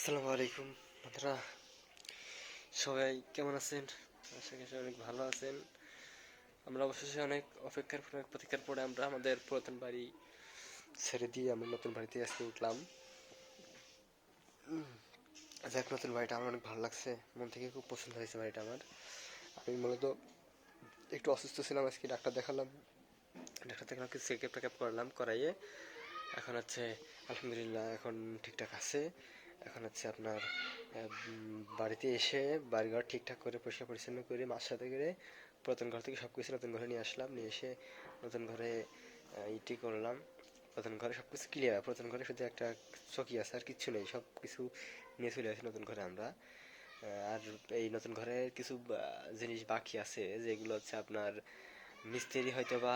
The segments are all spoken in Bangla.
আসসালামু আলাইকুম বন্ধুরা, সবাই কেমন আছেন? আশা করি সবাই অনেক ভালো আছেন। আমরা অবশেষে অনেক অপেক্ষার পর অনেক প্রতীক্ষার পরে আমরা আমাদের পুরাতন বাড়ি ছেড়ে দিয়ে আমরা নতুন বাড়িতে আজকে উঠলাম। যাক, নতুন বাড়িটা আমার অনেক ভালো লাগছে, মন থেকে খুব পছন্দ হয়েছে বাড়িটা আমার। আমি মূলত একটু অসুস্থ ছিলাম, আজকে ডাক্তার দেখালাম। ডাক্তার দেখালাম, কিছু চেক আপ টেকআপ করলাম, করাইয়ে এখন হচ্ছে আলহামদুলিল্লাহ এখন ঠিকঠাক আছে। এখন হচ্ছে আপনার বাড়িতে এসে বাড়িঘর ঠিকঠাক করে পরিষ্কার পরিচ্ছন্ন করে মার সাথে করে পুরাতন ঘর থেকে সব কিছু নতুন ঘরে নিয়ে আসলাম। নিয়ে এসে নতুন ঘরে ইটি করলাম। নতুন ঘরে সব কিছু ক্লিয়ার। পুরাতন ঘরে শুধু একটা চকি আছে, আর কিচ্ছু নেই, সব কিছু নিয়ে চলে আসি নতুন ঘরে আমরা। আর এই নতুন ঘরে কিছু জিনিস বাকি আছে, যেগুলো হচ্ছে আপনার মিস্ত্রি হয়তো বা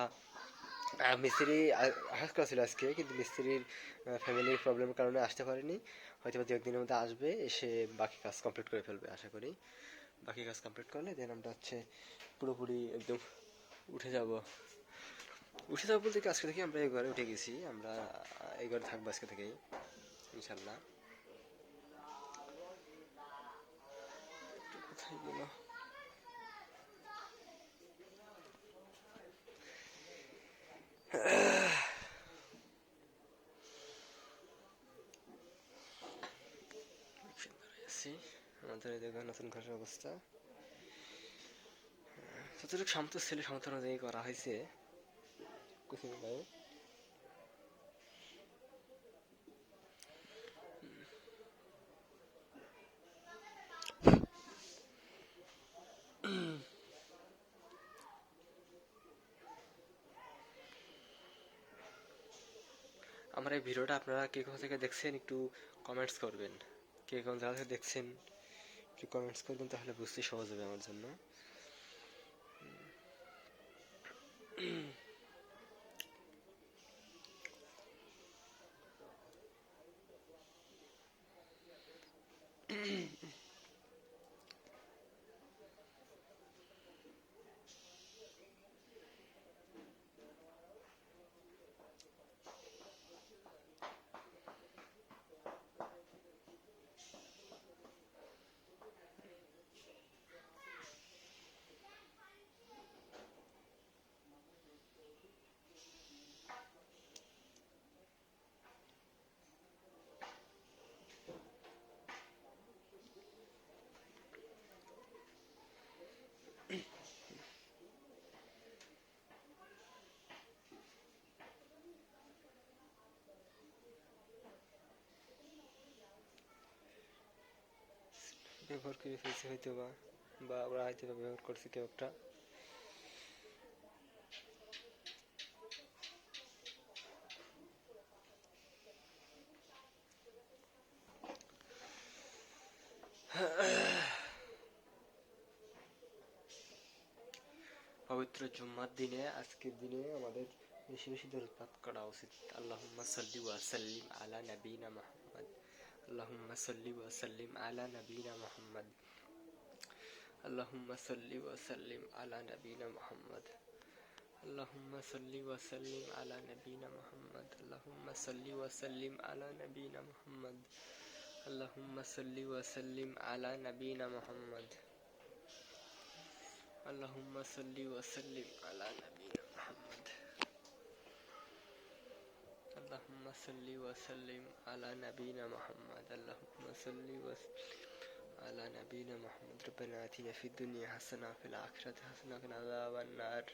মিস্ত্রি আসার কথা ছিল আজকে, কিন্তু মিস্ত্রির ফ্যামিলির প্রবলেমের কারণে আসতে পারেনি। হয়তো বা দু একদিনের মধ্যে আসবে, এসে বাকি কাজ কমপ্লিট করে ফেলবে আশা করি। বাকি কাজ কমপ্লিট করলে দেন আমরা হচ্ছে পুরোপুরি একদম উঠে যাব। উঠে যাবো বলতে কি, আজকে থেকে আমরা এই ঘরে উঠে গেছি। আমরা এই ঘরে থাকবো আজকে থেকেই ইনশাল্লাহ। কোথায় গেল? আমাদের এই দেখুন নতুন ঘরের অবস্থা। যতটুকু সামর্থ্য ছেলে সামর্থ্য অনুযায়ী করা হয়েছে কিছু নাই। আমার এই ভিডিওটা আপনারা কে কোথা থেকে দেখছেন একটু কমেন্টস করবেন। কে কোন জায়গা থেকে দেখছেন একটু কমেন্টস করবেন, তাহলে বুঝতে সহজ হবে আমার জন্য। ব্যবহার করে ফেলছি হয়তো বা, বা আমরা হয়তো ব্যবহার করছি কেউ একটা। পবিত্র জুম্মার দিনে, আজকের দিনে আমাদের বেশি বেশি দরুদ পাঠ করা উচিত। আল্লাহুম্মা সাল্লি ওয়া সাল্লিম আলা নবিনা মুহাম্মদ। আল্লাহুম্মা সাল্লি ওয়া সাল্লিম আলা নবিনা মুহাম্মদ। আল্লাহুম্মা সাল্লি ওয়া সাল্লিম আলা নবিনা মুহাম্মদ। আল্লাহুম্মা সাল্লি ওয়া সাল্লিম আলা নবিনা মুহাম্মদ। আল্লাহুম্মা সাল্লি ওয়া সাল্লিম আলা নবিনা মুহাম্মদ। আল্লাহুম্মা সাল্লি ওয়া সাল্লিম আলা নবিনা মুহাম্মদ। আল্লাহুম্মা সাল্লি ওয়া সাল্লিম আলা নবিনা মুহাম্মদ। আল্লাহুম্মা সাল্লি ওয়া সাল্লিম আলা নবিনা মুহাম্মদ। আল্লাহুম্মা সাল্লি ওয়া সাল্লিম আলা নবিনা মুহাম্মদ। রব্বানা আতিনা ফিদ দুনিয়া হাসানাহ ওয়া ফিল আখিরাতি হাসানাহ ওয়া কিনা আযাবান নার।